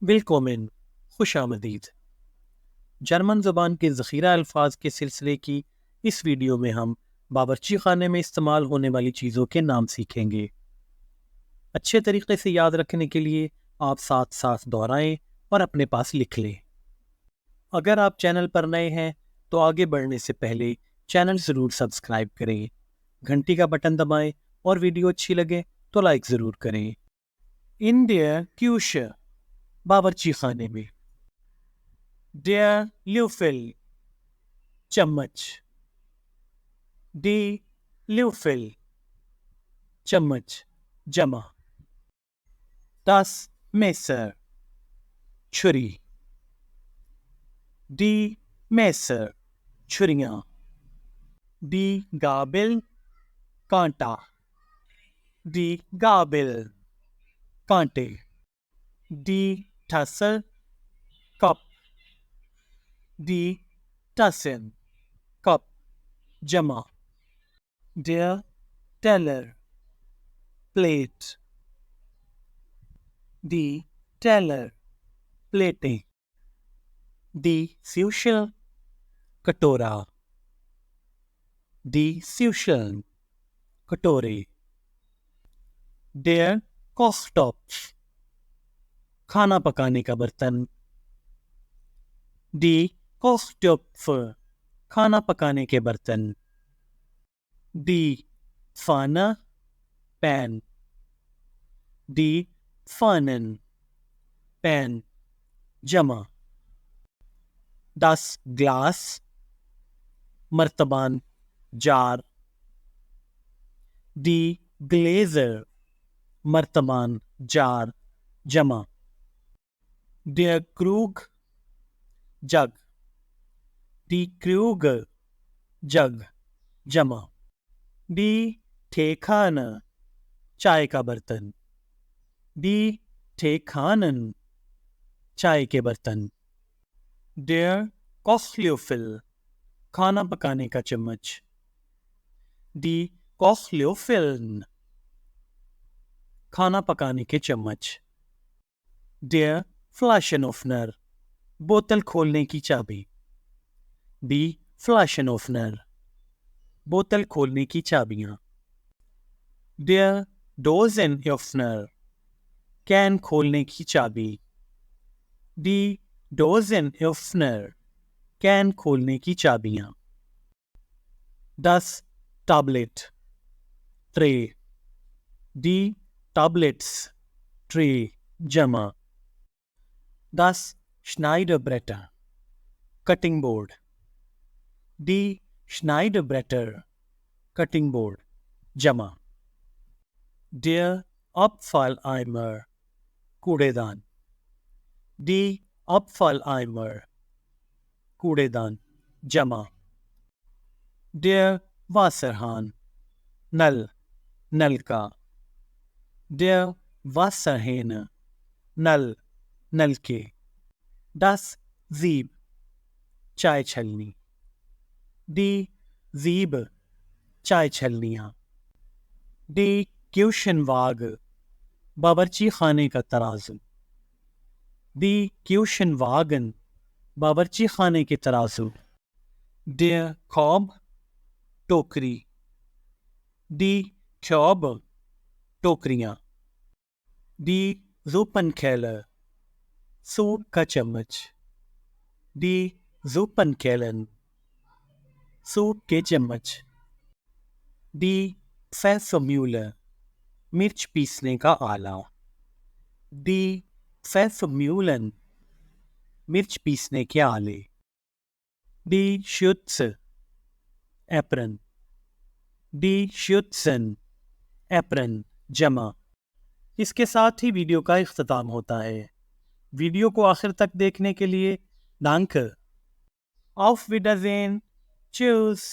बिलकोमिन, खुश आमदीद। जर्मन ज़ुबान के ज़ख़ीरा अल्फाज के सिलसिले की इस वीडियो में हम बावर्ची खाने में इस्तेमाल होने वाली चीज़ों के नाम सीखेंगे। अच्छे तरीके से याद रखने के लिए आप साथ साथ दोहराएं और अपने पास लिख लें। अगर आप चैनल पर नए हैं तो आगे बढ़ने से पहले चैनल ज़रूर सब्सक्राइब करें, घंटी का बटन दबाएं और वीडियो अच्छी लगे तो लाइक ज़रूर करें। इंडिया क्यूश, बावर्ची खाने में। Der Löffel, चम्मच। Die Löffel, चम्मच जमा। Das Messer, छुरी। Die Messer, छुरियां। Die Gabel, कांटा। Die Gabel, कांटे। Die Tasse, cup. Die Tassen, cup जमा। Der Teller, plate. Die Teller, प्लेटें। Die Schüssel, कटोरा। Die Schüsseln, कटोरे। Der Kochtopf, खाना पकाने का बर्तन। Die Kochtopfe, खाना पकाने के बर्तन। Die Pfanne, pan. Die Pfannen, pan जमा। Das Glas, मर्तबान जार। Die Gläser, मर्तबान जार जमा। Der Krug, jug. Die Krüge, jug जमा। Die Teekanne, चाय का बर्तन। Die Teekannen, चाय के बर्तन। Der Kochlöffel, खाना पकाने का चम्मच। Die Kochlöffeln, खाना पकाने के चम्मच। Der Flaschenöffner, बोतल खोलने की चाबी। Die Flaschenöffner, बोतल खोलने की चाबियां। Der Dosenöffner, कैन खोलने की चाबी। Die Dosenöffner, कैन खोलने की चाबियां। Das Tablet, tray. Die Tablets, tray जमा। Das Schneidebrett, cutting board. Die Schneidebretter, cutting board जमा। Der Abfalleimer, कूड़ेदान। Die Abfalleimer, कूड़ेदान जमा। Der Wasserhahn, नल नल का। Der Wasserhähne, नल नल के। Das Sieb, चाय छलनी। Die Siebe, चाय छलनियाँ। Die Küchenwaage, बावर्ची खाने का तराजू। Die Küchenwagen, बावर्ची खाने के तराजू। Der Korb, टोकरी। Die Körbe, टोकरियाँ। Die Suppenkelle, सूप का चम्मच। Die Suppenkellen, सूप के चम्मच। Die Pfeffermühle, मिर्च पीसने का आला। Die Pfeffermühlen, मिर्च पीसने के आले। Die Schürze, apron. Die Schürzen, apron जमा। इसके साथ ही वीडियो का इख्तिताम होता है। वीडियो को आखिर तक देखने के लिए Danke, Auf Wiedersehen, Tschüss।